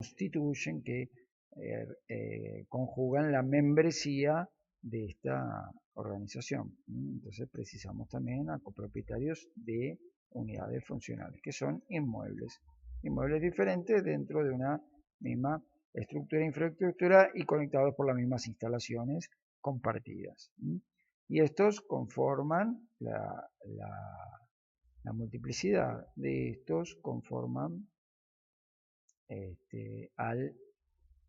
constituyen, que conjugan la membresía de esta organización. Entonces precisamos también a copropietarios de unidades funcionales, que son inmuebles. Inmuebles diferentes dentro de una misma estructura e infraestructura y conectados por las mismas instalaciones compartidas. Y estos conforman la multiplicidad de estos conforman al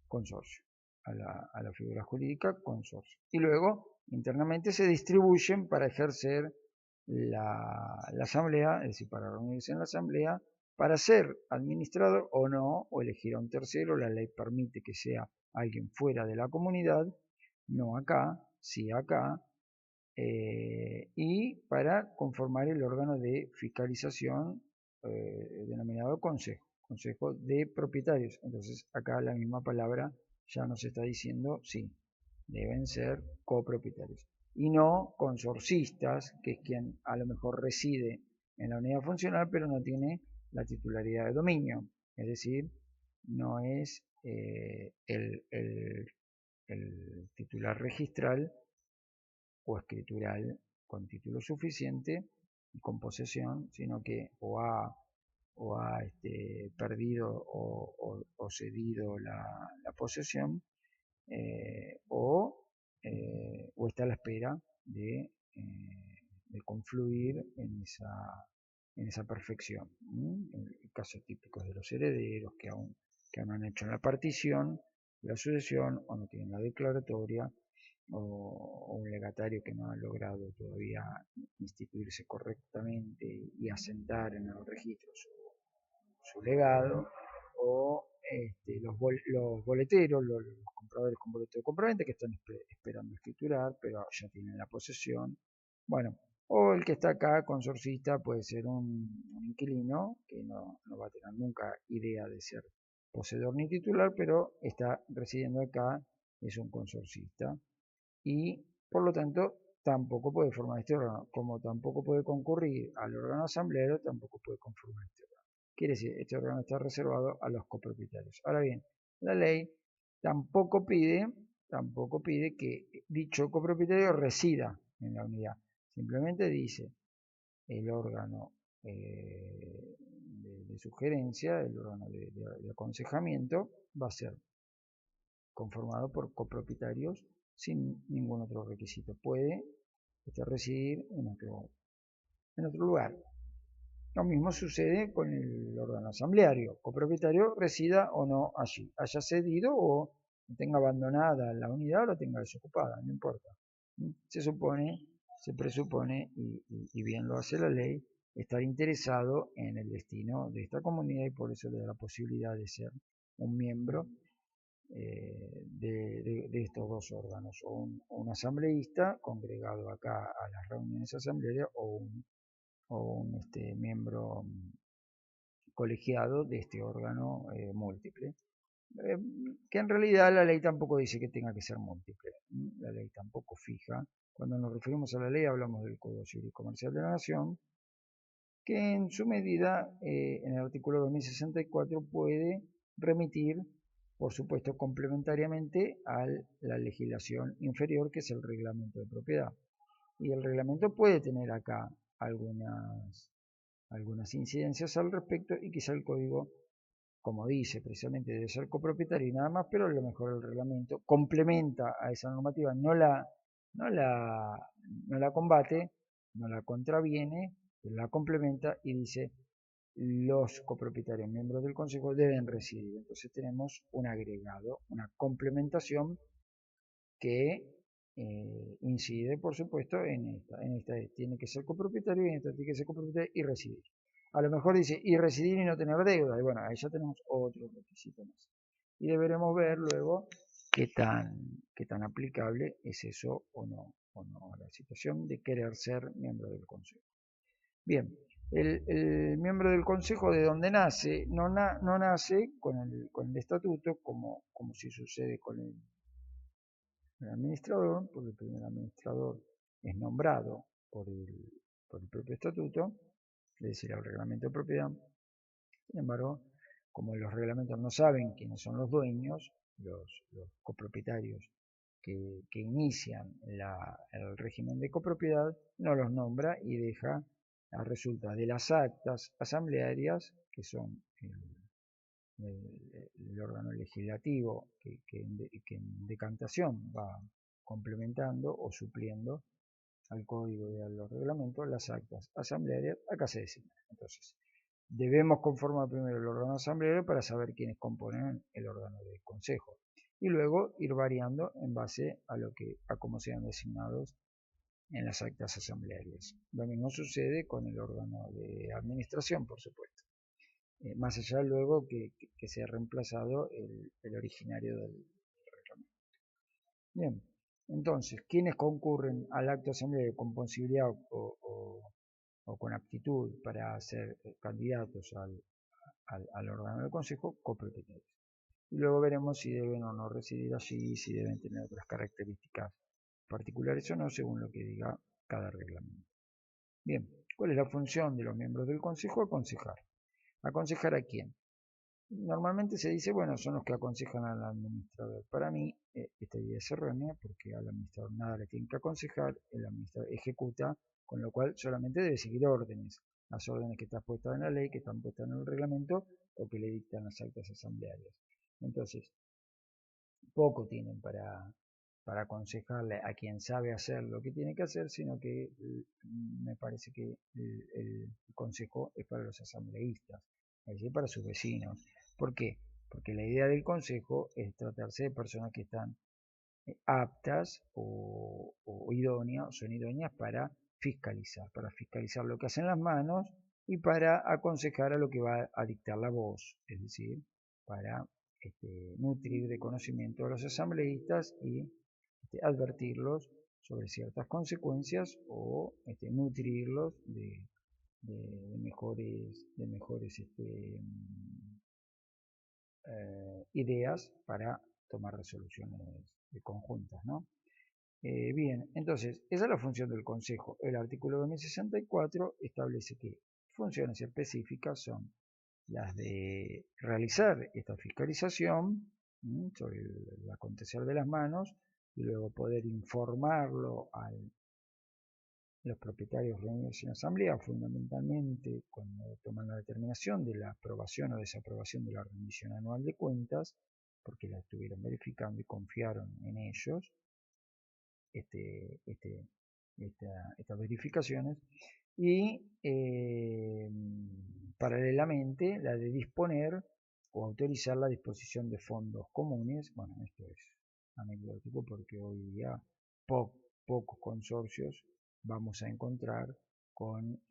consorcio, a la figura jurídica consorcio. Y luego, internamente se distribuyen para ejercer la asamblea, es decir, para reunirse en la asamblea, para ser administrador o no, o elegir a un tercero. La ley permite que sea alguien fuera de la comunidad, no acá, sí acá, y para conformar el órgano de fiscalización denominado consejo de propietarios. Entonces acá la misma palabra ya nos está diciendo sí, deben ser copropietarios y no consorcistas, que es quien a lo mejor reside en la unidad funcional pero no tiene la titularidad de dominio, es decir, no es el titular registral o escritural con título suficiente y con posesión, sino que o ha perdido o cedido la posesión, o está a la espera de confluir en esa perfección. En el caso típico de los herederos que aún no han hecho la partición, la sucesión, o no tienen la declaratoria, o un legatario que no ha logrado todavía instituirse correctamente y asentar en el registro su legado, o los boleteros, los compradores con boleto de compraventa que están esperando escriturar, pero ya tienen la posesión. Bueno, o el que está acá, consorcista, puede ser un inquilino que no va a tener nunca idea de ser poseedor ni titular, pero está residiendo acá, es un consorcista. Y por lo tanto tampoco puede formar este órgano. Como tampoco puede concurrir al órgano asambleario, tampoco puede conformar este órgano. Quiere decir, este órgano está reservado a los copropietarios. Ahora bien, la ley tampoco pide que dicho copropietario resida en la unidad. Simplemente dice el órgano de sugerencia, el órgano de aconsejamiento, va a ser conformado por copropietarios sin ningún otro requisito. Puede residir en otro lugar. Lo mismo sucede con el órgano asambleario. Copropietario resida o no allí, haya cedido o tenga abandonada la unidad o la tenga desocupada, no importa. Se presupone, y bien lo hace la ley, estar interesado en el destino de esta comunidad, y por eso le da la posibilidad de ser un miembro de estos dos órganos, o un asambleísta congregado acá a las reuniones asamblearias, o un miembro colegiado de este órgano múltiple, que en realidad la ley tampoco dice que tenga que ser múltiple. La ley tampoco fija. Cuando nos referimos a la ley hablamos del Código Civil y Comercial de la Nación, que en su medida, en el artículo 2064, puede remitir, por supuesto, complementariamente a la legislación inferior, que es el reglamento de propiedad. Y el reglamento puede tener acá algunas incidencias al respecto, y quizá el código, como dice, precisamente debe ser copropietario y nada más, pero a lo mejor el reglamento complementa a esa normativa, no la combate, no la contraviene, la complementa y dice los copropietarios miembros del consejo deben residir. Entonces tenemos un agregado, una complementación que incide, por supuesto, en esta tiene que ser copropietario, y en esta tiene que ser copropietario y residir. A lo mejor dice y residir y no tener deuda, y bueno, ahí ya tenemos otro requisito más. Y deberemos ver luego qué tan aplicable es eso o no la situación de querer ser miembro del consejo. Bien, el miembro del consejo, ¿de dónde nace? No nace con el estatuto, como si sucede con el administrador, porque el primer administrador es nombrado por el propio estatuto, es decir, el reglamento de propiedad. Sin embargo, como los reglamentos no saben quiénes son los dueños, los copropietarios que inician el régimen de copropiedad, no los nombra y deja a resulta de las actas asamblearias, que son el órgano legislativo que en decantación va complementando o supliendo al código y a los reglamentos, las actas asamblearias, acá se designan. Entonces, debemos conformar primero el órgano asambleario para saber quiénes componen el órgano del consejo y luego ir variando en base a cómo sean designados en las actas asamblearias. Lo mismo sucede con el órgano de administración, por supuesto. Más allá luego que sea reemplazado el originario del reglamento. Bien, entonces, ¿quiénes concurren al acto asambleario con posibilidad o con aptitud para ser candidatos al órgano del consejo? Copropietarios. Y luego veremos si deben o no residir allí, si deben tener otras características particulares o no, según lo que diga cada reglamento. Bien, ¿cuál es la función de los miembros del consejo? Aconsejar. ¿Aconsejar a quién? Normalmente se dice, bueno, son los que aconsejan al administrador. Para mí, esta idea es errónea porque al administrador nada le tiene que aconsejar, el administrador ejecuta, con lo cual solamente debe seguir órdenes, las órdenes que están puestas en la ley, que están puestas en el reglamento o que le dictan las actas asamblearias. Entonces, poco tienen para aconsejarle a quien sabe hacer lo que tiene que hacer, sino que me parece que el consejo es para los asambleístas, es decir, para sus vecinos. ¿Por qué? Porque la idea del consejo es tratarse de personas que están aptas o idóneas, son idóneas para fiscalizar lo que hacen las manos y para aconsejar a lo que va a dictar la voz, es decir, para nutrir de conocimiento a los asambleístas y advertirlos sobre ciertas consecuencias o nutrirlos de mejores ideas para tomar resoluciones conjuntas, ¿no? Bien, entonces, esa es la función del Consejo. El artículo 2064 establece que funciones específicas son las de realizar esta fiscalización sobre el acontecer de las manos y luego poder informarlo a los propietarios reunidos en asamblea, fundamentalmente cuando toman la determinación de la aprobación o desaprobación de la rendición anual de cuentas, porque la estuvieron verificando y confiaron en ellos estas verificaciones, y paralelamente la de disponer o autorizar la disposición de fondos comunes. Bueno, esto es anecdótico porque hoy día pocos consorcios vamos a encontrar con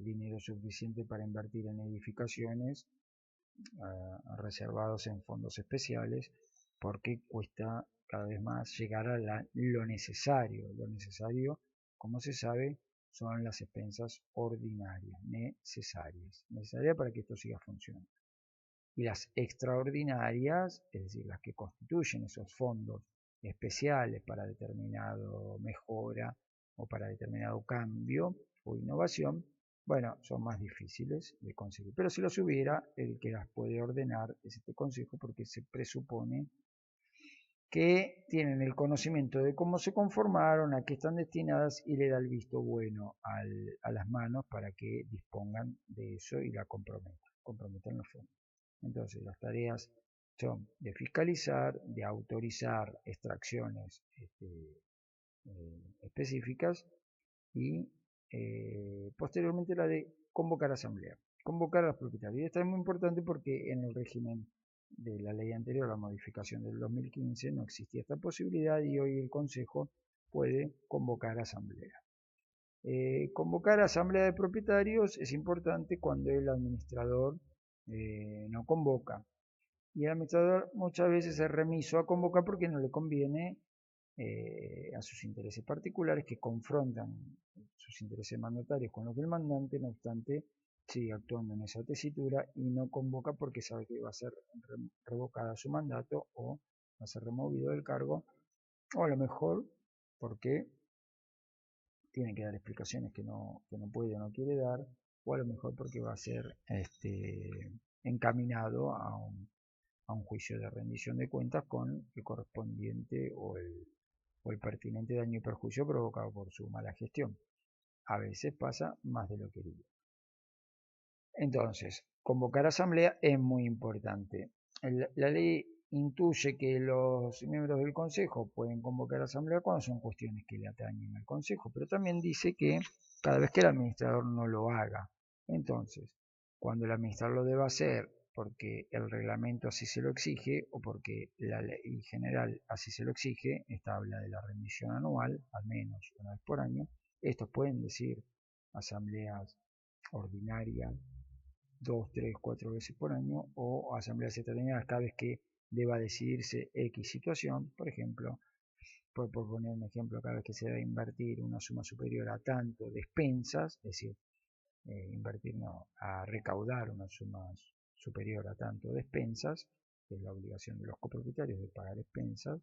dinero suficiente para invertir en edificaciones reservados en fondos especiales, porque cuesta cada vez más llegar a lo necesario. Lo necesario, como se sabe, son las expensas ordinarias, necesarias para que esto siga funcionando. Y las extraordinarias, es decir, las que constituyen esos fondos especiales para determinada mejora o para determinado cambio o innovación, bueno, son más difíciles de conseguir. Pero si los hubiera, el que las puede ordenar es este consejo, porque se presupone que tienen el conocimiento de cómo se conformaron, a qué están destinadas y le da el visto bueno a las manos para que dispongan de eso y la comprometan los fondos. Entonces, las tareas son de fiscalizar, de autorizar extracciones específicas y posteriormente la de convocar asamblea, convocar a los propietarios. Y esto es muy importante porque en el régimen de la ley anterior, la modificación del 2015, no existía esta posibilidad y hoy el Consejo puede convocar asamblea. Convocar asamblea de propietarios es importante cuando el administrador no convoca. Y el administrador muchas veces es remiso a convocar porque no le conviene a sus intereses particulares, que confrontan sus intereses mandatarios con los del mandante. No obstante, sigue actuando en esa tesitura y no convoca porque sabe que va a ser revocada su mandato o va a ser removido del cargo, o a lo mejor porque tiene que dar explicaciones que no puede o no quiere dar, o a lo mejor porque va a ser encaminado a un juicio de rendición de cuentas con el correspondiente o el pertinente daño y perjuicio provocado por su mala gestión. A veces pasa más de lo querido. Entonces, convocar asamblea es muy importante. La ley intuye que los miembros del Consejo pueden convocar asamblea cuando son cuestiones que le atañen al Consejo, pero también dice que cada vez que el administrador no lo haga. Entonces, cuando el administrador lo deba hacer porque el reglamento así se lo exige o porque la ley general así se lo exige, esta habla de la rendición anual, al menos una vez por año, estos pueden decir asambleas ordinarias 2, 3, 4 veces por año o asambleas extraordinarias cada vez que deba decidirse X situación, por ejemplo, por poner un ejemplo, cada vez que se debe invertir una suma superior a tanto de expensas, es decir, invertir no, a recaudar una suma superior a tanto de expensas, que es la obligación de los copropietarios de pagar expensas,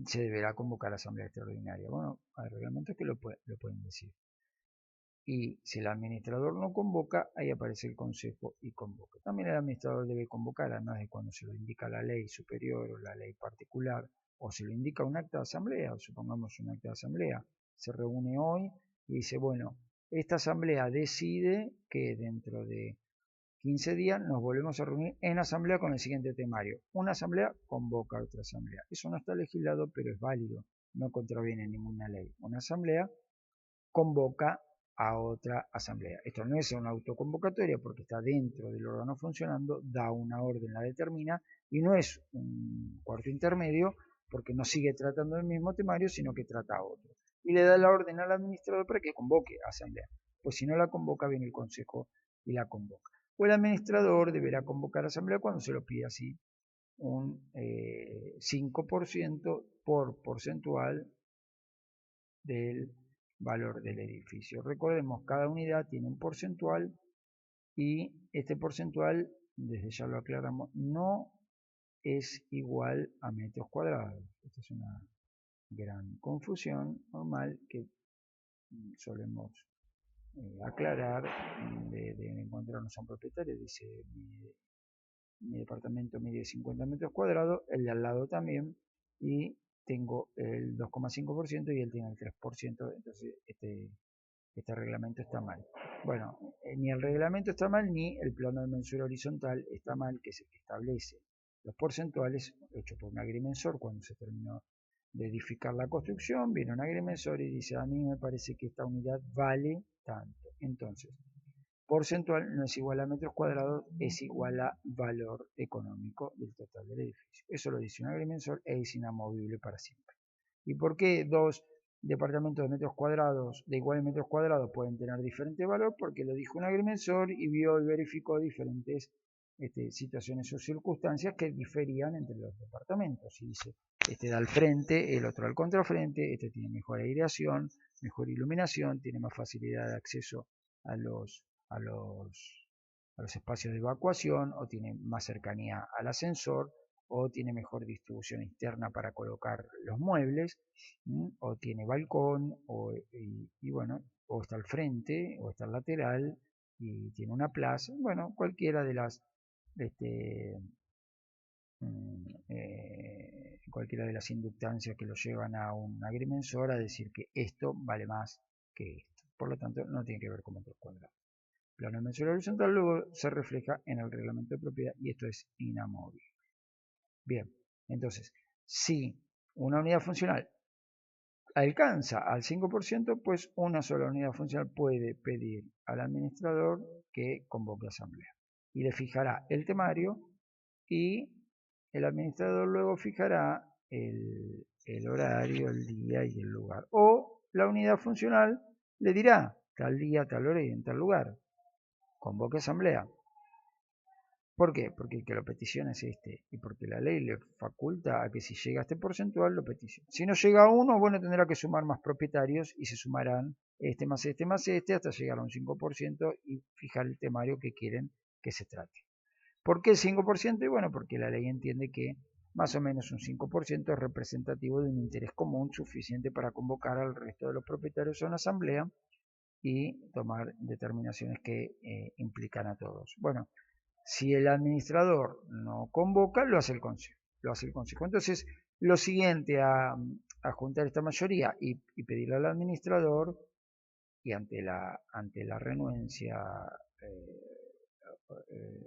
se deberá convocar asamblea extraordinaria. Bueno, hay reglamentos que lo pueden decir. Y si el administrador no convoca, ahí aparece el consejo y convoca. También el administrador debe convocar, además de cuando se lo indica la ley superior o la ley particular, o se lo indica un acta de asamblea, supongamos un acta de asamblea, se reúne hoy y dice, bueno, esta asamblea decide que dentro de 15 días nos volvemos a reunir en asamblea con el siguiente temario. Una asamblea convoca a otra asamblea. Eso no está legislado, pero es válido, no contraviene ninguna ley. Una asamblea convoca a otra asamblea. Esto no es una autoconvocatoria porque está dentro del órgano funcionando, da una orden, la determina y no es un cuarto intermedio porque no sigue tratando el mismo temario sino que trata a otro. Y le da la orden al administrador para que convoque a asamblea. Pues si no la convoca viene el consejo y la convoca. O el administrador deberá convocar a asamblea cuando se lo pida así un 5% por porcentual del valor del edificio. Recordemos, cada unidad tiene un porcentual y este porcentual, desde ya lo aclaramos, no es igual a metros cuadrados. Esta es una gran confusión normal que solemos aclarar de encontrarnos a un propietario. Dice, mi departamento mide 50 metros cuadrados, el de al lado también, y tengo el 2,5% y él tiene el 3%, entonces este reglamento está mal. Bueno, ni el reglamento está mal, ni el plano de mensura horizontal está mal, que es el que establece los porcentuales hecho por un agrimensor cuando se terminó de edificar la construcción, viene un agrimensor y dice, a mí me parece que esta unidad vale tanto. Entonces, porcentual no es igual a metros cuadrados, es igual a valor económico del total del edificio. Eso lo dice un agrimensor e es inamovible para siempre. ¿Y por qué dos departamentos de metros cuadrados de iguales metros cuadrados pueden tener diferente valor? Porque lo dijo un agrimensor y vio y verificó diferentes situaciones o circunstancias que diferían entre los departamentos. Y dice, este da al frente, el otro al contrafrente, este tiene mejor aireación, mejor iluminación, tiene más facilidad de acceso a los espacios de evacuación, o tiene más cercanía al ascensor, o tiene mejor distribución interna para colocar los muebles, o tiene balcón, y bueno, o está al frente, o está al lateral, y tiene una plaza, bueno, cualquiera de las cualquiera de las inductancias que lo llevan a un agrimensor a decir que esto vale más que esto. Por lo tanto, no tiene que ver con metros cuadrados. Plano de mensura horizontal luego se refleja en el reglamento de propiedad y esto es inamovible. Bien, entonces, si una unidad funcional alcanza al 5%, pues una sola unidad funcional puede pedir al administrador que convoque asamblea. Y le fijará el temario y el administrador luego fijará el horario, el día y el lugar. O la unidad funcional le dirá tal día, tal hora y en tal lugar. Convoque asamblea. ¿Por qué? Porque el que lo peticiona es este y porque la ley le faculta a que si llega a este porcentual lo peticione. Si no llega a uno, bueno, tendrá que sumar más propietarios y se sumarán este más este hasta llegar a un 5% y fijar el temario que quieren que se trate. ¿Por qué el 5%? Y bueno, porque la ley entiende que más o menos un 5% es representativo de un interés común suficiente para convocar al resto de los propietarios a una asamblea y tomar determinaciones que implican a todos. Bueno, si el administrador no convoca, lo hace el consejo. Entonces, lo siguiente a juntar esta mayoría y pedirle al administrador, y ante la renuencia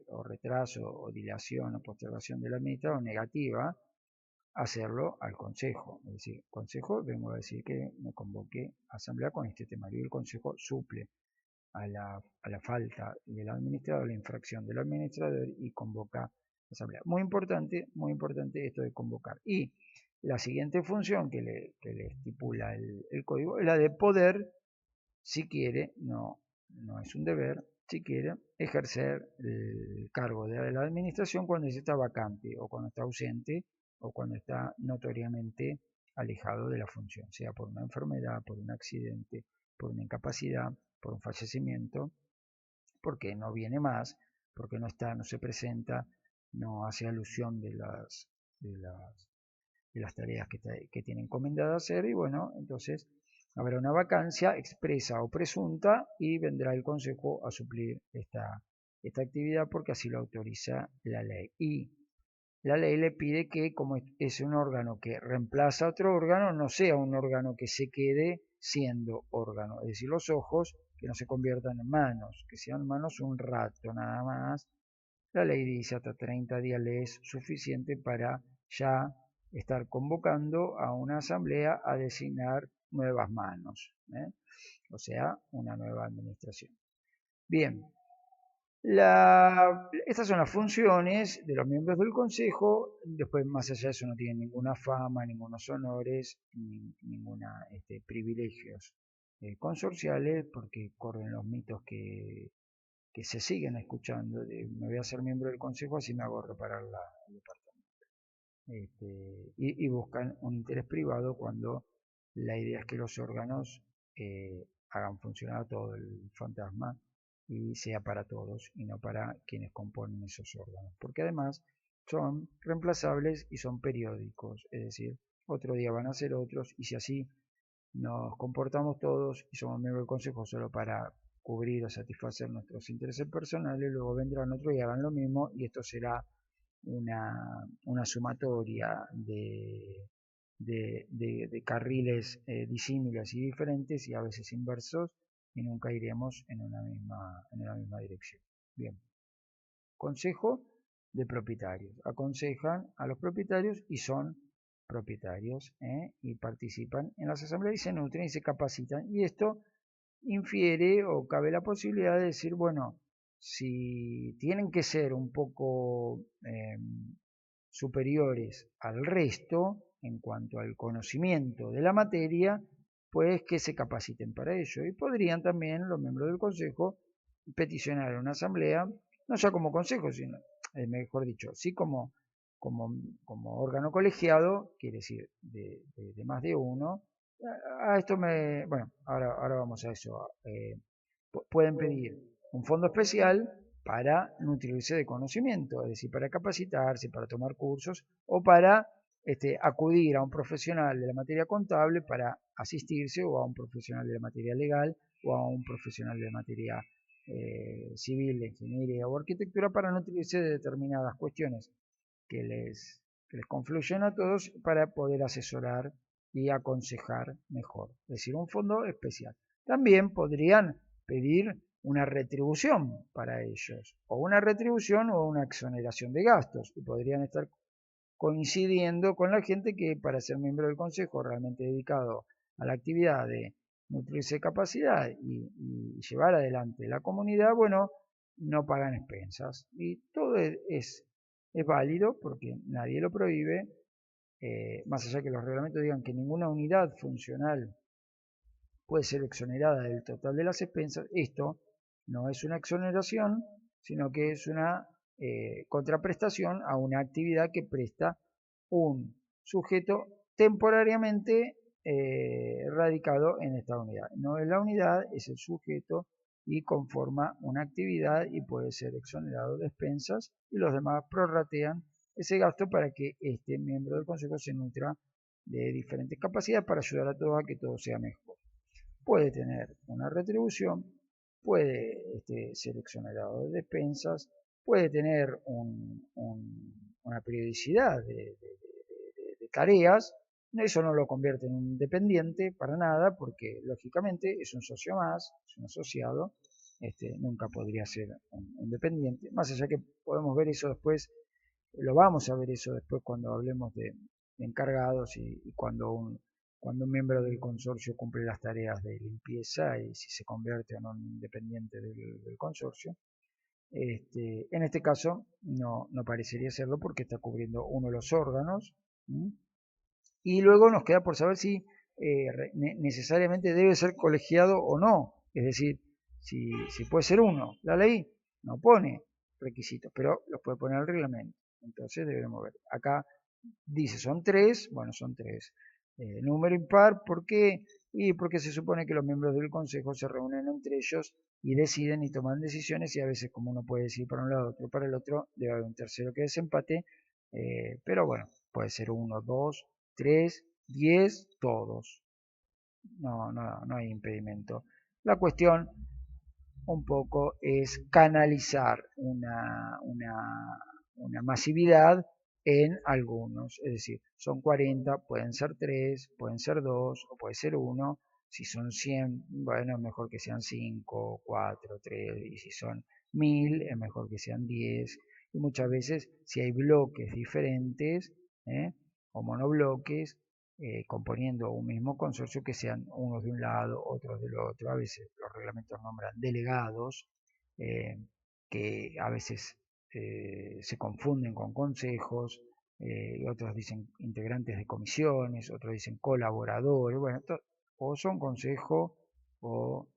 o retraso o dilación o postergación del administrador negativa, hacerlo al consejo. Es decir, consejo, vengo a decir que me convoque asamblea con este temario, y el consejo suple a la falta del administrador, la infracción del administrador, y convoca asamblea. Muy importante esto de convocar. Y la siguiente función que le estipula el código es la de poder, si quiere, no es un deber, si quiere, ejercer el cargo de la administración cuando se está vacante, o cuando está ausente, o cuando está notoriamente alejado de la función, sea por una enfermedad, por un accidente, por una incapacidad, por un fallecimiento, porque no viene más, porque no está, no se presenta, no hace alusión de las tareas que tiene encomendada hacer, y bueno, entonces habrá una vacancia expresa o presunta y vendrá el consejo a suplir esta actividad porque así lo autoriza la ley. Y la ley le pide que, como es un órgano que reemplaza a otro órgano, no sea un órgano que se quede siendo órgano, es decir, los ojos que no se conviertan en manos, que sean manos un rato nada más. La ley dice hasta 30 días le es suficiente para ya estar convocando a una asamblea a designar nuevas manos, o sea, una nueva administración. Bien, estas son las funciones de los miembros del consejo. Después, más allá de eso, no tienen ninguna fama, ningunos honores, ninguna privilegios consorciales, porque corren los mitos que se siguen escuchando. Me voy a hacer miembro del consejo, así me hago reparar el departamento. Y buscan un interés privado cuando la idea es que los órganos hagan funcionar todo el fantasma y sea para todos y no para quienes componen esos órganos, porque además son reemplazables y son periódicos, es decir, otro día van a ser otros, y si así nos comportamos todos y somos miembros del consejo solo para cubrir o satisfacer nuestros intereses personales, luego vendrán otros y harán lo mismo, y esto será una sumatoria de carriles disímiles y diferentes, y a veces inversos, y nunca iremos en la misma dirección. Bien, consejo de propietarios. Aconsejan a los propietarios y son propietarios, y participan en las asambleas y se nutren y se capacitan. Y esto infiere o cabe la posibilidad de decir, bueno, si tienen que ser un poco superiores al resto en cuanto al conocimiento de la materia, pues que se capaciten para ello. Y podrían también los miembros del consejo peticionar a una asamblea, no ya como consejo, sino, mejor dicho, sí como órgano colegiado, quiere decir de más de uno. A esto bueno, ahora vamos a eso. Pueden pedir un fondo especial para nutrirse de conocimiento, es decir, para capacitarse, para tomar cursos, o para acudir a un profesional de la materia contable para asistirse, o a un profesional de la materia legal, o a un profesional de la materia civil, de ingeniería o arquitectura, para nutrirse de determinadas cuestiones que les confluyen a todos, para poder asesorar y aconsejar mejor. Es decir, un fondo especial. También podrían pedir una retribución para ellos, o una retribución o una exoneración de gastos, y podrían estar coincidiendo con la gente que, para ser miembro del consejo realmente dedicado a la actividad de nutrirse de capacidad y llevar adelante la comunidad, bueno, no pagan expensas. Y todo es válido porque nadie lo prohíbe, más allá que los reglamentos digan que ninguna unidad funcional puede ser exonerada del total de las expensas. Esto no es una exoneración, sino que es una contraprestación a una actividad que presta un sujeto temporariamente radicado en esta unidad. No es la unidad, es el sujeto, y conforma una actividad y puede ser exonerado de expensas, y los demás prorratean ese gasto para que este miembro del consejo se nutra de diferentes capacidades para ayudar a todos a que todo sea mejor. puede tener una retribución, puede ser exonerado de despensas, puede tener una periodicidad de tareas. Eso no lo convierte en un dependiente para nada, porque lógicamente es un socio más, es un asociado, nunca podría ser un dependiente. Más allá que podemos ver eso después, lo vamos a ver eso después cuando hablemos de encargados y cuando un miembro del consorcio cumple las tareas de limpieza y si se convierte en un independiente del consorcio. En este caso no parecería serlo porque está cubriendo uno de los órganos. ¿Mm? Y luego nos queda por saber si necesariamente debe ser colegiado o no. Es decir, si puede ser uno. La ley no pone requisitos, pero los puede poner el reglamento. Entonces debemos ver. Acá dice son tres, bueno, son tres. Número impar, ¿por qué? Y porque se supone que los miembros del consejo se reúnen entre ellos y deciden y toman decisiones y a veces como uno puede decir para un lado, otro para el otro, debe haber un tercero que desempate, pero bueno, puede ser uno, dos, 3, 10, todos. No hay impedimento. La cuestión un poco es canalizar una masividad en algunos. Es decir, son 40, pueden ser 3, pueden ser 2 o puede ser 1. Si son 100, bueno, es mejor que sean 5, 4, 3. Y si son 1000, es mejor que sean 10. Y muchas veces, si hay bloques diferentes, o monobloques, componiendo un mismo consorcio, que sean unos de un lado, otros del otro. A veces los reglamentos nombran delegados, eh, que a veces se confunden con consejos, otros dicen integrantes de comisiones, otros dicen colaboradores. Bueno, o son consejos o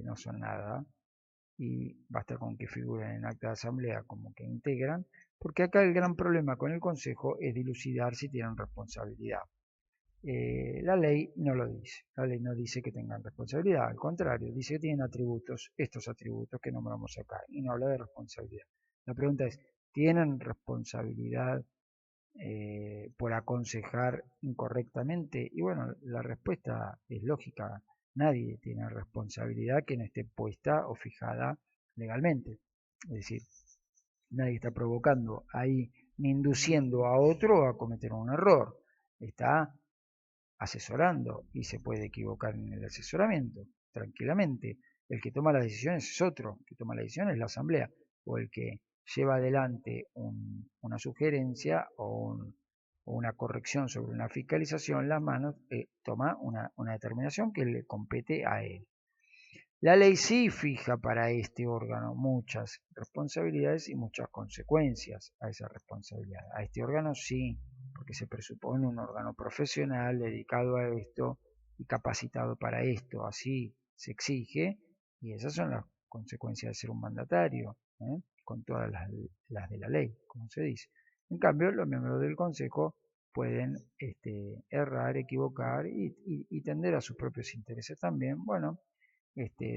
no son nada, y basta con que figuren en acta de asamblea como que integran, porque acá el gran problema con el consejo es dilucidar si tienen responsabilidad. La ley no lo dice, la ley no dice que tengan responsabilidad, al contrario, dice que tienen atributos, estos atributos que nombramos acá, y no habla de responsabilidad. La pregunta es, ¿tienen responsabilidad por aconsejar incorrectamente? Y bueno, la respuesta es lógica, nadie tiene responsabilidad que no esté puesta o fijada legalmente. Es decir, nadie está provocando ahí ni induciendo a otro a cometer un error, está asesorando y se puede equivocar en el asesoramiento tranquilamente. El que toma las decisiones es otro, el que toma la decisión es la asamblea, o el que lleva adelante una sugerencia o una corrección sobre una fiscalización, las manos, toma una determinación que le compete a él. La ley sí fija para este órgano muchas responsabilidades y muchas consecuencias a esa responsabilidad. A este órgano sí, porque se presupone un órgano profesional dedicado a esto y capacitado para esto. Así se exige y esas son las consecuencias de ser un mandatario, con todas las de la ley, como se dice. En cambio, los miembros del Consejo pueden errar, equivocar y tender a sus propios intereses también. Bueno,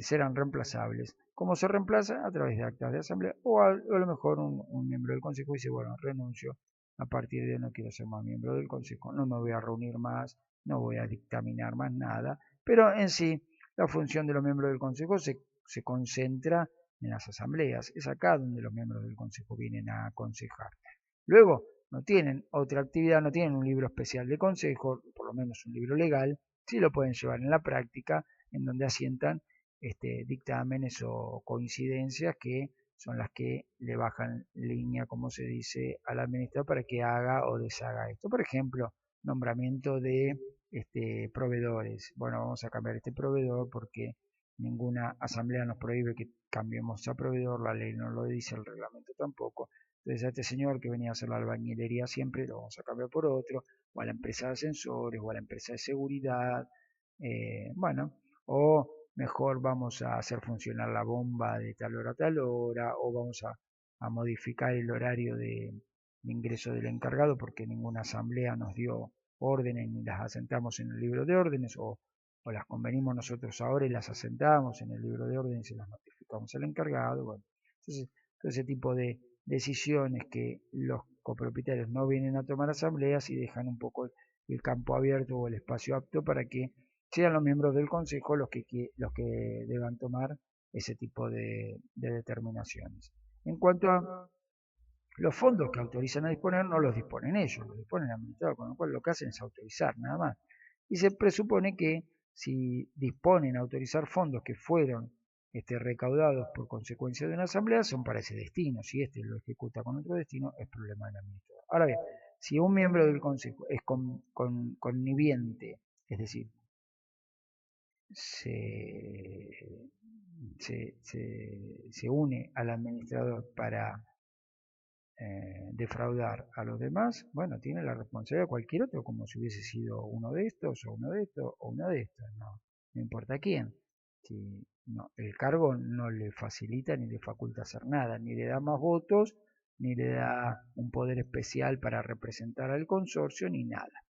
serán reemplazables. ¿Cómo se reemplaza? A través de actas de asamblea o a lo mejor un miembro del consejo dice, bueno, renuncio, a partir de hoy no quiero ser más miembro del consejo, no me voy a reunir más, no voy a dictaminar más nada, pero en sí la función de los miembros del consejo se concentra en las asambleas, es acá donde los miembros del consejo vienen a aconsejar. Luego, no tienen otra actividad, no tienen un libro especial de consejo, por lo menos un libro legal, sí lo pueden llevar en la práctica, en donde asientan dictámenes o coincidencias que son las que le bajan línea, como se dice, al administrador para que haga o deshaga esto. Por ejemplo, nombramiento de proveedores. Bueno, vamos a cambiar este proveedor porque ninguna asamblea nos prohíbe que cambiemos a proveedor, la ley no lo dice, el reglamento tampoco. Entonces a este señor que venía a hacer la albañilería siempre lo vamos a cambiar por otro, o a la empresa de ascensores, o a la empresa de seguridad. Bueno, o mejor vamos a hacer funcionar la bomba de tal hora a tal hora, o vamos a modificar el horario de ingreso del encargado porque ninguna asamblea nos dio órdenes ni las asentamos en el libro de órdenes, o las convenimos nosotros ahora y las asentamos en el libro de órdenes y las notificamos al encargado. Bueno, entonces, todo ese tipo de decisiones que los copropietarios no vienen a tomar asambleas y dejan un poco el campo abierto o el espacio apto para que sean los miembros del Consejo los que deban tomar ese tipo de determinaciones. En cuanto a los fondos que autorizan a disponer, no los disponen ellos, los disponen el administrador, con lo cual lo que hacen es autorizar, nada más. Y se presupone que si disponen a autorizar fondos que fueron recaudados por consecuencia de una asamblea, son para ese destino. Si este lo ejecuta con otro destino, es problema del administrador. Ahora bien, si un miembro del consejo es conniviente, es decir, se une al administrador para defraudar a los demás, bueno, tiene la responsabilidad de cualquier otro, como si hubiese sido uno de estos, o uno de estos, o una de estas, no importa quién. Si, no, el cargo no le facilita ni le faculta hacer nada, ni le da más votos, ni le da un poder especial para representar al consorcio, ni nada.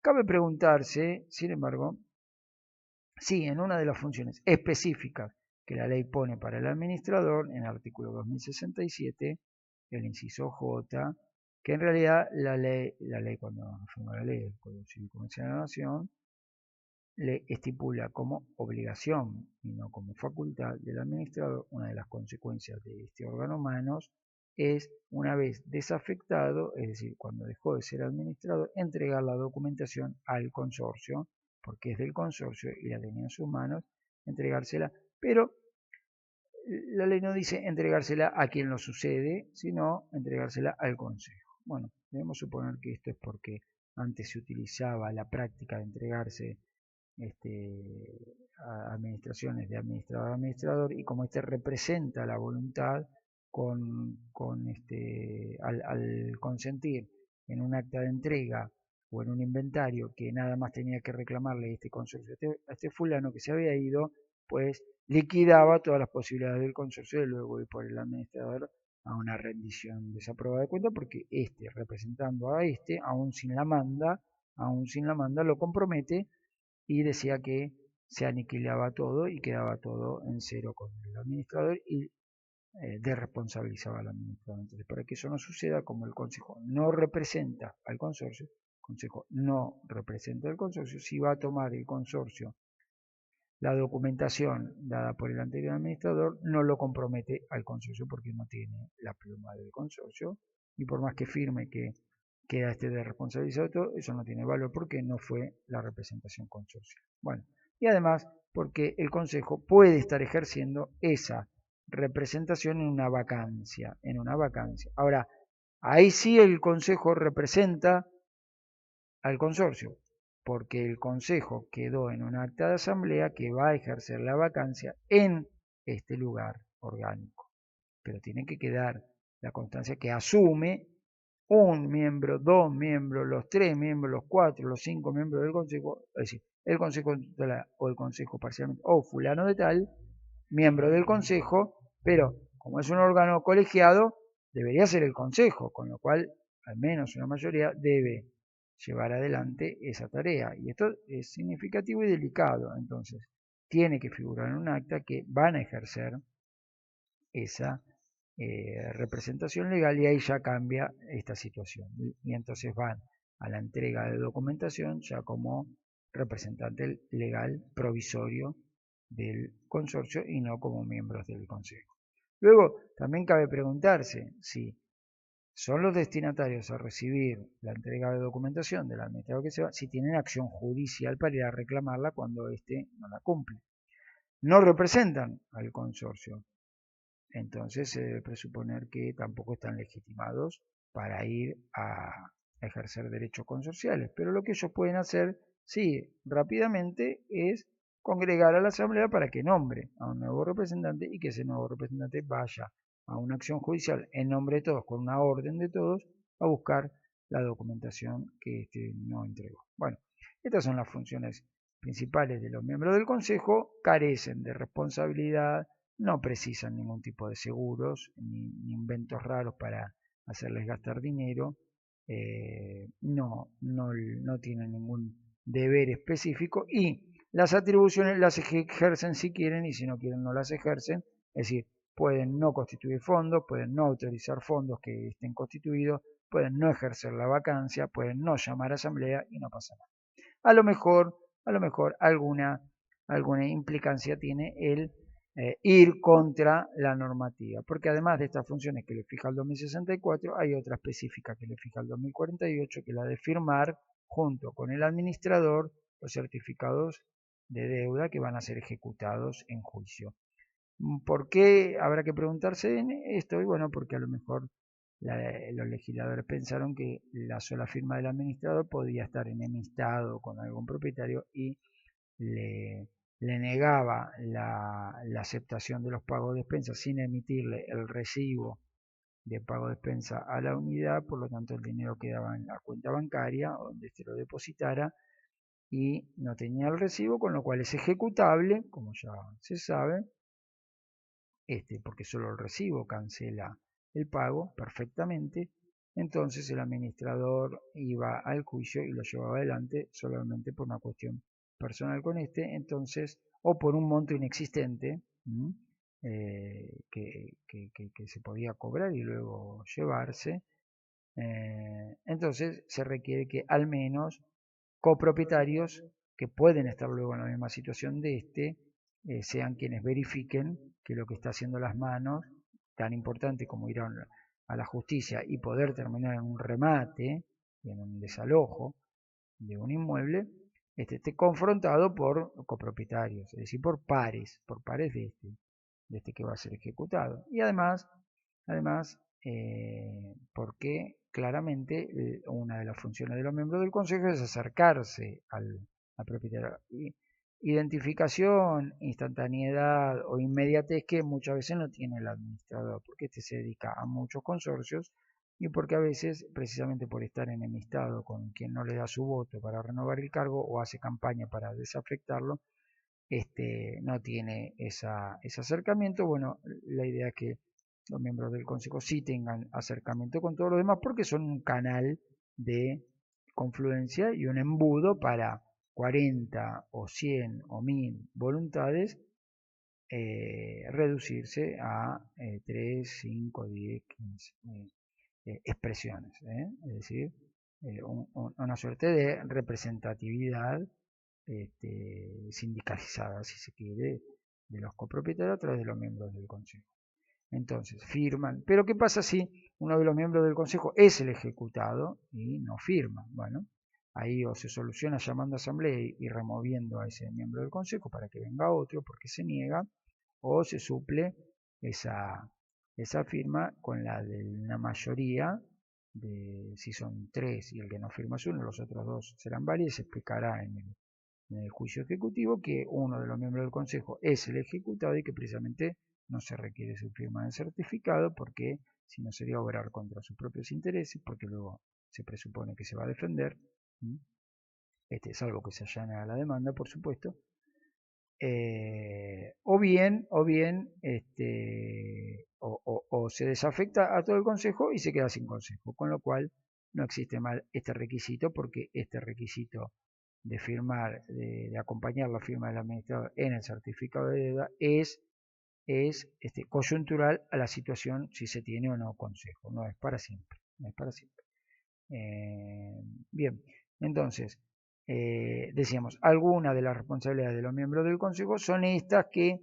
Cabe preguntarse, sin embargo, si en una de las funciones específicas que la ley pone para el administrador, en el artículo 2067, el inciso J, que en realidad la ley cuando reformó la ley del Código Civil Comercial de la Nación, le estipula como obligación y no como facultad del administrador, una de las consecuencias de este órgano manos es, una vez desafectado, es decir, cuando dejó de ser administrador, entregar la documentación al consorcio, porque es del consorcio y la tenía en sus manos, entregársela, pero la ley no dice entregársela a quien lo sucede, sino entregársela al consejo. Bueno, debemos suponer que esto es porque antes se utilizaba la práctica de entregarse a administraciones de administrador a administrador, y como representa la voluntad al consentir en un acta de entrega o en un inventario que nada más tenía que reclamarle este consorcio a este fulano que se había ido, pues liquidaba todas las posibilidades del consorcio de luego ir por el administrador a una rendición desaprobada de cuenta, porque representando a aún sin la manda, lo compromete y decía que se aniquilaba todo y quedaba todo en cero con el administrador y desresponsabilizaba al administrador. Entonces, para que eso no suceda, como el consejo no representa al consorcio, si va a tomar el consorcio la documentación dada por el anterior administrador, no lo compromete al consorcio porque no tiene la pluma del consorcio, y por más que firme que queda de responsabilizado todo, eso no tiene valor porque no fue la representación consorcial. Bueno, y además porque el consejo puede estar ejerciendo esa representación en una vacancia, Ahora, ahí sí el consejo representa al consorcio, porque el consejo quedó en un acta de asamblea que va a ejercer la vacancia en este lugar orgánico. Pero tiene que quedar la constancia que asume un miembro, dos miembros, los tres miembros, los cuatro, los cinco miembros del consejo, es decir, el consejo total o el consejo parcialmente, o fulano de tal, miembro del consejo, pero como es un órgano colegiado, debería ser el consejo, con lo cual al menos una mayoría debe llevar adelante esa tarea. Y esto es significativo y delicado, entonces tiene que figurar en un acta que van a ejercer esa representación legal, y ahí ya cambia esta situación. Y entonces van a la entrega de documentación ya como representante legal provisorio del consorcio y no como miembros del consejo. Luego, también cabe preguntarse si son los destinatarios a recibir la entrega de documentación del administrador que se va, si tienen acción judicial para ir a reclamarla cuando éste no la cumple. No representan al consorcio, entonces se debe presuponer que tampoco están legitimados para ir a ejercer derechos consorciales. Pero lo que ellos pueden hacer, sí, rápidamente, es congregar a la asamblea para que nombre a un nuevo representante y que ese nuevo representante vaya a una acción judicial en nombre de todos, con una orden de todos, a buscar la documentación que éste no entregó. Bueno, estas son las funciones principales de los miembros del consejo, carecen de responsabilidad, no precisan ningún tipo de seguros ni inventos raros para hacerles gastar dinero, no tienen ningún deber específico, y las atribuciones las ejercen si quieren, y si no quieren no las ejercen. Es decir, pueden no constituir fondos, pueden no autorizar fondos que estén constituidos, pueden no ejercer la vacancia, pueden no llamar a asamblea y no pasa nada. A lo mejor a lo mejor alguna implicancia tiene el ir contra la normativa, porque además de estas funciones que le fija el 2064, hay otra específica que le fija el 2048, que es la de firmar junto con el administrador los certificados de deuda que van a ser ejecutados en juicio. ¿Por qué? Habrá que preguntarse en esto, y bueno, porque a lo mejor los legisladores pensaron que la sola firma del administrador podía estar enemistado con algún propietario y le negaba la aceptación de los pagos de expensa sin emitirle el recibo de pago de expensa a la unidad, por lo tanto el dinero quedaba en la cuenta bancaria donde se lo depositara y no tenía el recibo, con lo cual es ejecutable, como ya se sabe, porque solo el recibo cancela el pago perfectamente. Entonces el administrador iba al juicio y lo llevaba adelante solamente por una cuestión personal con entonces, o por un monto inexistente que se podía cobrar y luego llevarse. Entonces se requiere que al menos copropietarios que pueden estar luego en la misma situación de sean quienes verifiquen que lo que está haciendo las manos, tan importante como ir a la justicia y poder terminar en un remate, en un desalojo de un inmueble, esté confrontado por copropietarios, es decir, por pares de este que va a ser ejecutado. Y además porque claramente una de las funciones de los miembros del consejo es acercarse al propietario. Identificación, instantaneidad o inmediatez que muchas veces no tiene el administrador, porque se dedica a muchos consorcios y porque a veces, precisamente por estar enemistado con quien no le da su voto para renovar el cargo o hace campaña para desafectarlo, no tiene ese acercamiento. Bueno, la idea es que los miembros del consejo sí tengan acercamiento con todos los demás porque son un canal de confluencia y un embudo para 40 o 100 o 1000 voluntades reducirse a 3, 5, 10, 15 expresiones. Es decir, una suerte de representatividad sindicalizada, si se quiere, de los copropietarios a través de los miembros del consejo. Entonces, firman. Pero ¿qué pasa si uno de los miembros del consejo es el ejecutado y no firma? Bueno, ahí o se soluciona llamando a asamblea y removiendo a ese miembro del consejo para que venga otro porque se niega, o se suple esa firma con la de una mayoría, si son 3 y el que no firma es uno, los otros 2 serán válidos. Se explicará en el juicio ejecutivo que uno de los miembros del consejo es el ejecutado y que precisamente no se requiere su firma del certificado porque si no sería obrar contra sus propios intereses, porque luego se presupone que se va a defender, salvo que se allane a la demanda, por supuesto, o bien se desafecta a todo el consejo y se queda sin consejo, con lo cual no existe mal este requisito, porque este requisito de firmar, de acompañar la firma del administrador en el certificado de deuda es coyuntural a la situación si se tiene o no consejo, no es para siempre, no es para siempre. Bien, entonces decíamos, algunas de las responsabilidades de los miembros del consejo son estas que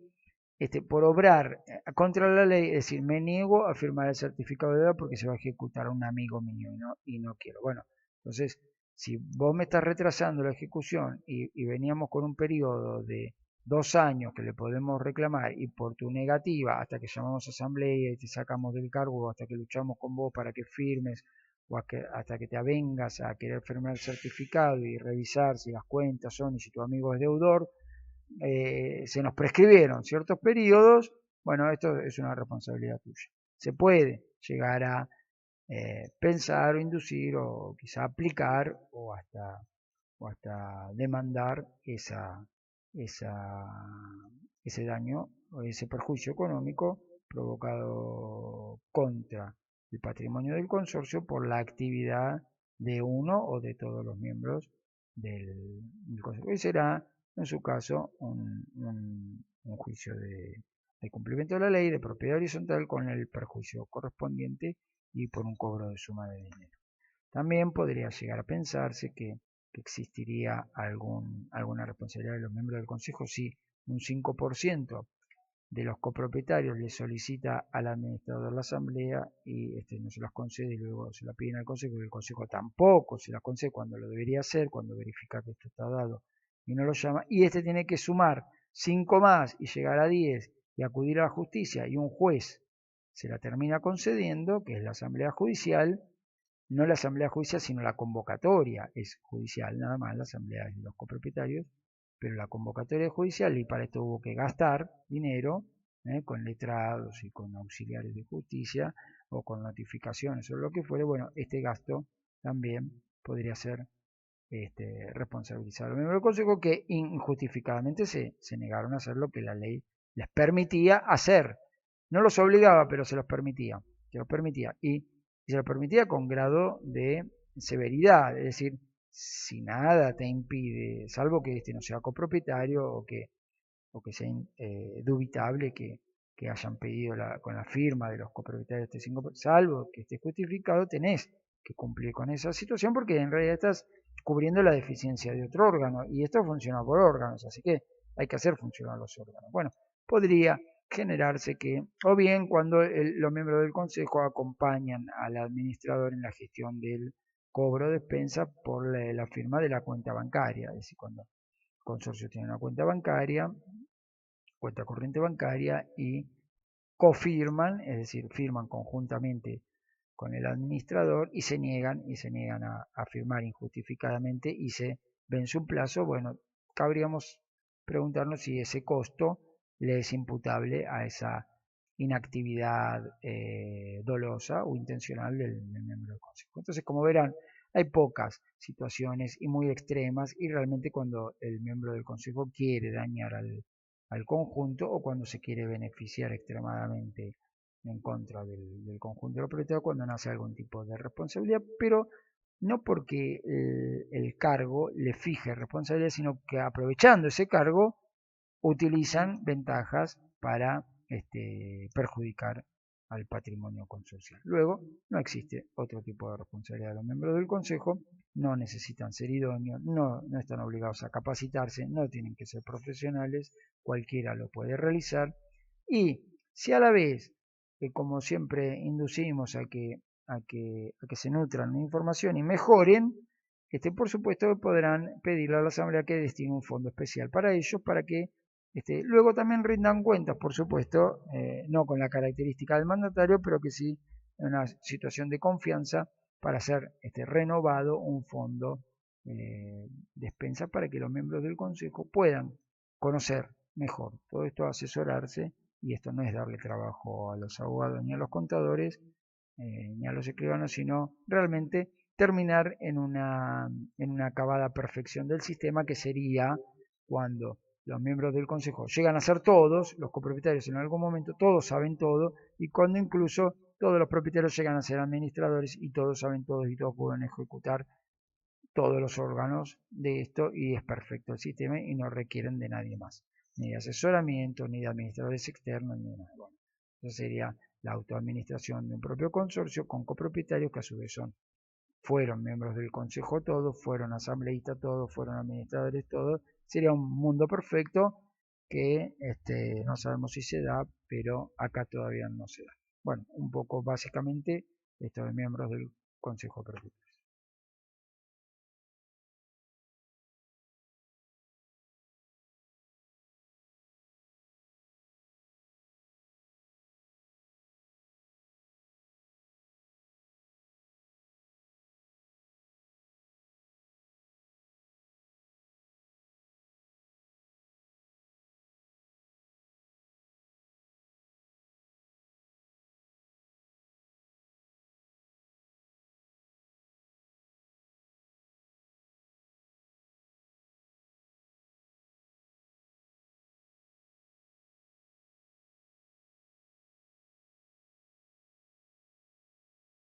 por obrar contra la ley, es decir, me niego a firmar el certificado de deuda porque se va a ejecutar un amigo mío y no quiero. Bueno, entonces, si vos me estás retrasando la ejecución y veníamos con un periodo de 2 años que le podemos reclamar y por tu negativa hasta que llamamos a asamblea y te sacamos del cargo, hasta que luchamos con vos para que firmes o hasta que te avengas a querer firmar el certificado y revisar si las cuentas son y si tu amigo es deudor, se nos prescribieron ciertos periodos. Bueno, esto es una responsabilidad tuya. Se puede llegar a pensar o inducir o quizá aplicar o hasta demandar ese daño o ese perjuicio económico provocado contra el patrimonio del consorcio por la actividad de uno o de todos los miembros del consorcio. Y será, en su caso, un juicio de cumplimiento de la ley de propiedad horizontal con el perjuicio correspondiente y por un cobro de suma de dinero. También podría llegar a pensarse que que existiría alguna responsabilidad de los miembros del consejo si un 5% de los copropietarios le solicita al administrador la asamblea y no se las concede y luego se la piden al consejo y el consejo tampoco se las concede cuando lo debería hacer, cuando verifica que esto está dado y no lo llama, y tiene que sumar 5 más y llegar a 10 y acudir a la justicia y un juez se la termina concediendo, que es la asamblea judicial, no la asamblea judicial sino la convocatoria es judicial, nada más la asamblea de los copropietarios, pero la convocatoria es judicial y para esto hubo que gastar dinero con letrados y con auxiliares de justicia o con notificaciones o lo que fuere. Bueno, este gasto también podría ser responsabilizado a los miembros del consejo que injustificadamente se negaron a hacer lo que la ley les permitía hacer. No los obligaba, pero se los permitía. Se los permitía. Y se los permitía con grado de severidad. Es decir, si nada te impide, salvo que no sea copropietario o que sea dubitable que hayan pedido con la firma de los copropietarios de este 5%, salvo que esté justificado, tenés que cumplir con esa situación porque en realidad estás cubriendo la deficiencia de otro órgano y esto funciona por órganos, así que hay que hacer funcionar los órganos. Bueno, podría generarse que, o bien cuando los miembros del consejo acompañan al administrador en la gestión del cobro de expensas por la firma de la cuenta bancaria, es decir, cuando el consorcio tiene una cuenta bancaria, cuenta corriente bancaria y cofirman, es decir, firman conjuntamente con el administrador y se niegan a firmar injustificadamente y se vence un plazo. Bueno, cabríamos preguntarnos si ese costo le es imputable a esa inactividad dolosa o intencional del miembro del consejo. Entonces, como verán, hay pocas situaciones y muy extremas y realmente cuando el miembro del consejo quiere dañar al conjunto o cuando se quiere beneficiar extremadamente en contra del conjunto de los propietarios cuando nace algún tipo de responsabilidad, pero no porque el cargo le fije responsabilidad, sino que aprovechando ese cargo utilizan ventajas para perjudicar al patrimonio consorcial. Luego, no existe otro tipo de responsabilidad de los miembros del consejo, no necesitan ser idóneos, no están obligados a capacitarse, no tienen que ser profesionales, cualquiera lo puede realizar y si a la vez, como siempre inducimos a que se nutran de información y mejoren, por supuesto podrán pedirle a la Asamblea que destine un fondo especial para ellos, para que luego también rindan cuentas, por supuesto, no con la característica del mandatario, pero que sí en una situación de confianza para ser renovado un fondo de expensas para que los miembros del Consejo puedan conocer mejor todo esto, asesorarse, y esto no es darle trabajo a los abogados ni a los contadores ni a los escribanos, sino realmente terminar en una acabada perfección del sistema, que sería cuando los miembros del consejo llegan a ser todos, los copropietarios en algún momento, todos saben todo, y cuando incluso todos los propietarios llegan a ser administradores y todos saben todo y todos pueden ejecutar todos los órganos de esto y es perfecto el sistema y no requieren de nadie más, ni de asesoramiento, ni de administradores externos, ni de nada. Bueno, eso sería la autoadministración de un propio consorcio con copropietarios que a su vez fueron miembros del consejo todos, fueron asambleístas todos, fueron administradores todos. Sería un mundo perfecto que no sabemos si se da, pero acá todavía no se da. Bueno, un poco básicamente esto de miembros del consejo propietario.